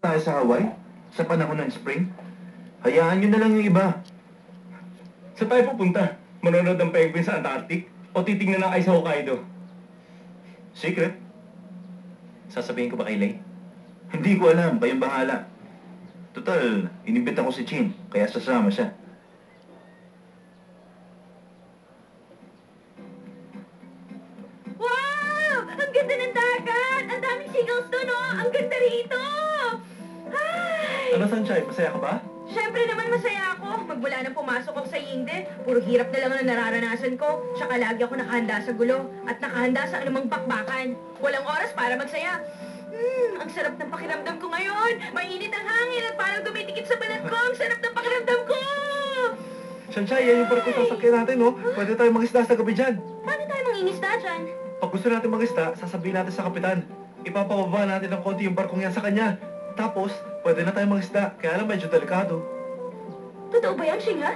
Tayo sa Hawaii, sa panahon ng spring. Hayaan nyo na lang yung iba. Saan tayo pupunta? Manonood ng penguin sa Antarctic? O titingnan ng ice sa Hokkaido? Secret? Sasabihin ko ba kay Lay? Hindi ko alam, kayong bahala. Total, inibita ko si Chin, kaya sasama siya. Wow! Ang ganda ng dagat! Ang daming seagulls doon, oh! Ang ganda rito! Ay! Ano, Sunshine? Masaya ka ba? Siyempre naman masaya ako. Magmula nang pumasok ako sa Yingde, puro hirap na lang ang nararanasan ko. Tsaka lagi ako nakahanda sa gulo at nakahanda sa anumang bakbakan. Walang oras para magsaya. Ang sarap ng pakiramdam ko ngayon. Mainit ang hangin at parang tumitikit sa balat ko. Ang sarap ng pakiramdam ko! Sunshine, yan yung barko sasakyan natin, no? Pwede tayo mag-isda sa gabi dyan. Paano tayo mangingisda dyan? Pag gusto natin mag-isda, sasabihin natin sa kapitan. Ipapababa natin ng konti yung barkong yan sa kanya. Tapos, pwede na tayo mag-isda. Kaya lang medyo delikado. Totoo ba yan, Shinga?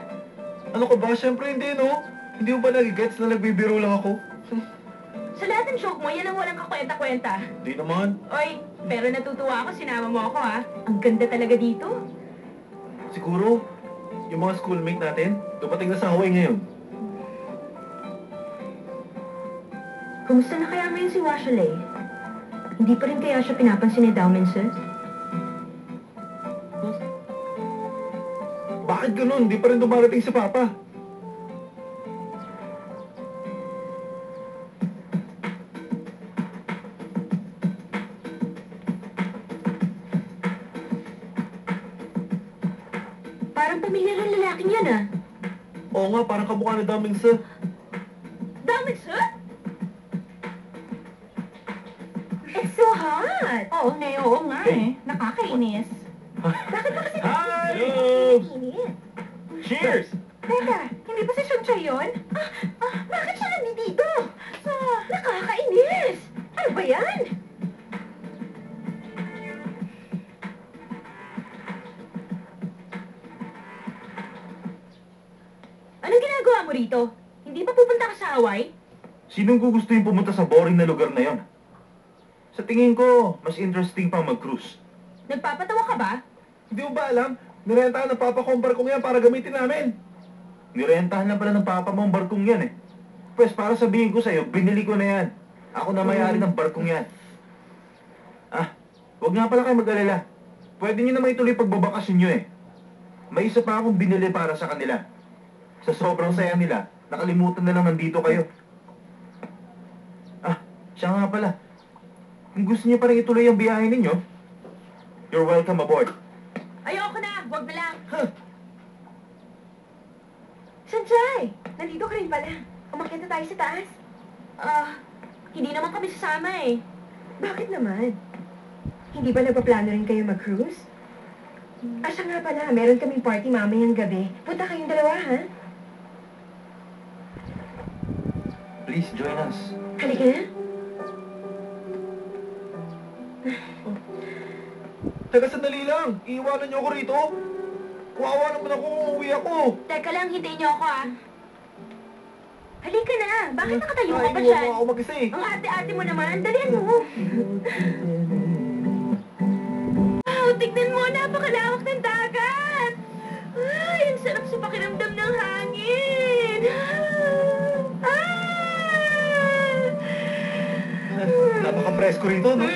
Ano ka ba? Siyempre hindi, no? Hindi mo ba nagigets na nagbibiro lang ako? Sa lahat ng joke mo, yan ang walang kakwenta-kwenta. Hindi naman. Oy, pero natutuwa ako, sinama mo ako, ha? Ang ganda talaga dito. Siguro, yung mga schoolmate natin, dumating na sa Hawaii ngayon. Kumusta na kaya ngayon si Washalay? Hindi pa rin kaya siya pinapansin ni Dowminson? Bakit ganun? Hindi pa rin dumarating si Papa. Parang pamilyar ang lalaking yan, ah. Oo nga, parang kamukha ni Daming Sir. Dowminson? It's so hot! Oo nga eh. Nakakainis. Bakit ba kasi Hi! nakakainis? Cheers! Teka, hindi ba si Suncha yun? Bakit siya nandito? Nakakainis! Ano ba yan? Anong ginagawa mo rito? Hindi ba pupunta ka sa Hawaii? Sinong gugustuhin pumunta sa boring na lugar na yon? Sa tingin ko, mas interesting pa mag-cruise. Nagpapatawa ka ba? Hindi mo ba alam? Nirentahan ng Papa ko ang barkong yan para gamitin namin. Nirentahan lang pala ng papa mo ang barkong yan eh. Pues para sabihin ko sa'yo, binili ko na yan. Ako na may-ari ng barkong yan. Huwag nga pala kayo mag-alala. Pwede nyo naman ituloy pagbabakasyon nyo eh. May isa pa akong binili para sa kanila. Sa sobrang saya nila, nakalimutan na lang nandito kayo. Siya nga pala. Kung gusto niyo pa rin ituloy ang biyahe ninyo, you're welcome aboard. Ayoko na! Huwag na lang! Huh. Sanjay! Nandito ka rin pala. Umakyat na tayo sa taas. Hindi naman kami sasama eh. Bakit naman? Hindi ba nagpaplano rin kayo mag-cruise? Siya nga pala, meron kaming party mamayang gabi. Punta kayong dalawa, ha? Please join us. Halika na. Teka, sandali lang. Iiwanan niyo ako rito. Kuwawa naman ako kung uuwi ako. Teka lang, hintayin niyo ako, ah. Halika na. Bakit nakatayo ka pa Iwan dyan? mo ako mag-isa eh. Ang ate-ate mo naman. Dalihan mo. Wow, tignan mo. Napakalawak ng dagat. Ay, ang sarap sa pakiramdam ng hangin. Napaka-presko rito, no?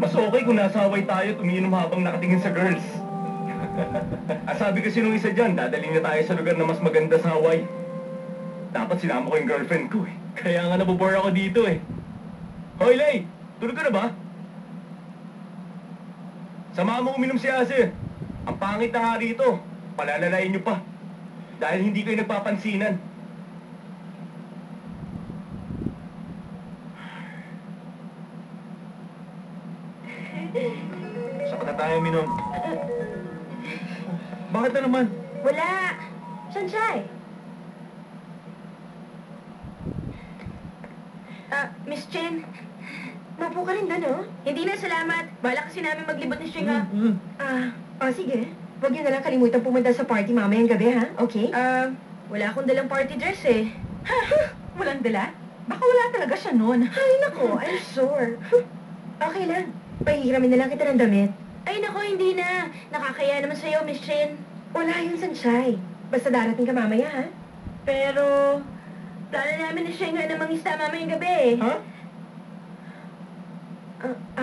Mas okay kung nasa Hawaii tayo, tumiinom habang nakatingin sa girls. Sabi kasi nung isa dyan, dadalhin na tayo sa lugar na mas maganda sa Hawaii. Dapat sinama ko yung girlfriend ko eh. Kaya nga nabobore ako dito eh. Hoy, Lay! Tulog ka na ba? Samahan mo uminom si Ase. Ang pangit na nga rito. Palalalayin niyo pa. Dahil hindi kayo nagpapansinan. Saka na tayo minom. Bakit na naman? Wala. Sansay. Miss Chen. Mapo ka rin doon, oh. Hindi na, salamat. Bala kasi namin maglibot ni Shinga. Sige. Huwag niyo na lang kalimutan pumunta sa party mamayang gabi, ha? Okay? Wala akong dalang party dress eh. Walang dala? Baka wala talaga siya noon. Ay, nako, I'm sure. Okay lang. Pahihiramin na lang kita ng damit. Ay, nako, hindi na. Nakakaya naman sa'yo, Miss Chin. Wala yun, Sanchay. Basta darating ka mamaya, ha? Pero, plano namin na siya nga namang isda mamayang gabi, eh. Ha?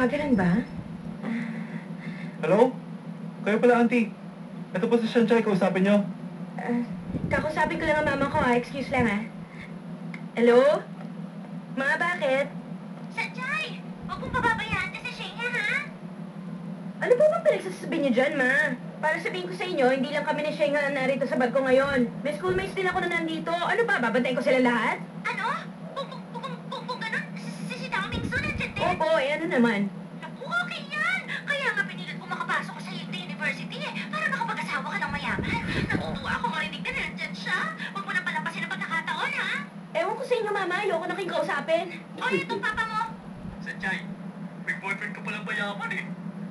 Ganun ba? Hello? Kayo pala, auntie. Ito po si Shanchay, kausapin niyo. Kakusapin ko lang ang mama ko, ha? Excuse lang, ha? Hello? Ma, bakit? Sanjay! Huwag mong pababayaan ka sa Shenya, ha? Ano po bang pinagsasabi niyo dyan, ma? Para sabihin ko sa inyo, hindi lang kami ni Shenga na narito sa barko ngayon. May schoolmates din ako na nandito. Ano ba, babantayin ko sila lahat? Ano? Kung ganun, si Dao Mingsu nandiyan din. Opo, ano naman? Naku, okay yan! Kaya nga pinilit ko makapasok ko sa Yale University eh, para makapag-asawa ka ng mayaman. Natutuwa ako marinig ka na nandyan siya. Huwag mo na palampasin ang pagkakataon, ha? Ewan ko sa inyo, mama. Ayoko na kayong kausapin. O, itong papa mo. Sanjay, may boyfriend ka palang mayaman eh.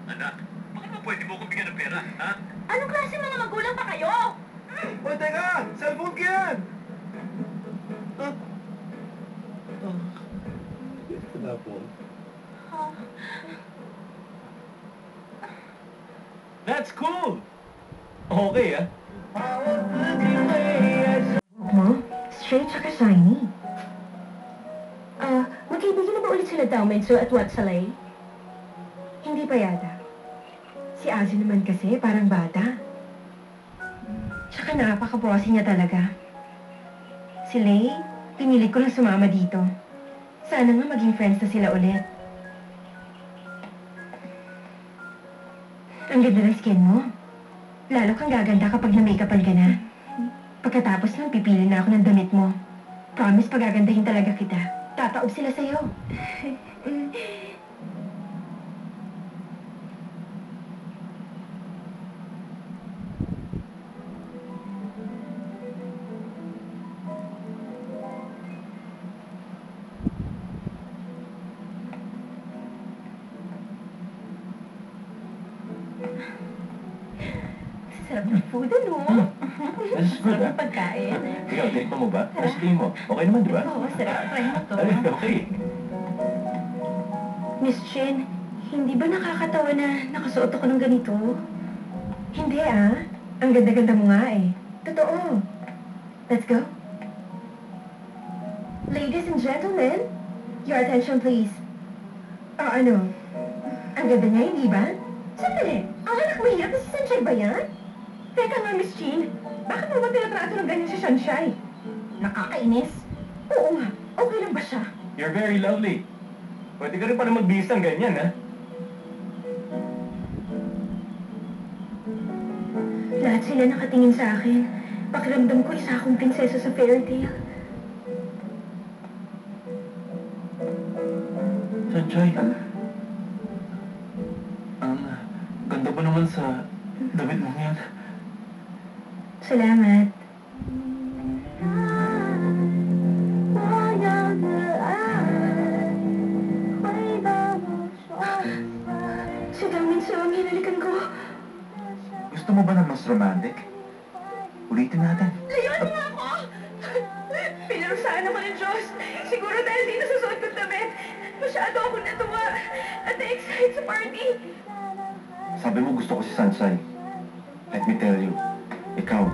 Anak, bakit ba pwede mo akong bigyan ng pera, ha? Anong klase mga magulang pa kayo? Hoy, teka! Cellphone ko yan! Wala po. That's cool! Okay, ah. Mo? Straight tsaka shiny. Magkaibigan na ba ulit sila Daumenso at Watsalay? Hindi pa yata. Si Azu naman kasi, parang bata. Tsaka napaka-bossy niya talaga. Si Lay, pinilit ko lang sumama dito. Sana nga maging friends na sila ulit. Ang ganda ng skin mo. Lalo kang gaganda kapag na-makeupan ka na. Pagkatapos nun, pipili na ako ng damit mo. Promise, pagagandahin talaga kita. Tataob sila sa'yo. Sarap ng food, ano? That's good, ah. Pagkain. Ikaw, take mo ba? Ano sa tingin mo? Okay naman, di ba? Oo, sarap. Try mo to. Ay, okay. Miss Chen, hindi ba nakakatawa na nakasuot ako ng ganito? Hindi ah. Ang ganda-ganda mo nga eh. Totoo. Let's go. Ladies and gentlemen, your attention please. Ano? Ang ganda niya, hindi ba? Sandali, ang anak mo hirap na si Sunshine ba yan? Teka nga, Miss Jean. Bakit mo ba tinatrato ng ganyan si Sunshine? Nakakainis. Oo nga, okay lang ba siya? You're very lovely. Pwede ka rin pala magbihis ng ganyan, ha? Lahat sila nakatingin sa akin. Pakiramdam ko isa akong prinsesa sa fairy tale. Sanchay, ang ganda pa naman sa damit mo yan. Salamat. Si Daminso ang hinalikan ko. Gusto mo ba ng mas romantic? Ulitin natin. Layuan niya ako! Pinarusahan ako ng Diyos. Siguro dahil di nasusuot ng damit. Masyado ako natuwa at na-excite sa party. Sabi mo gusto ko si Sanchay. Let me tell you, ikaw,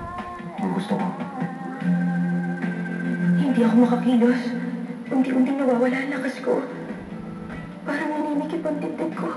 ang gusto ko. Hindi ako makakilos. Unti-unting nawawala ang lakas ko. Parang nanimikip ang dibdib ko.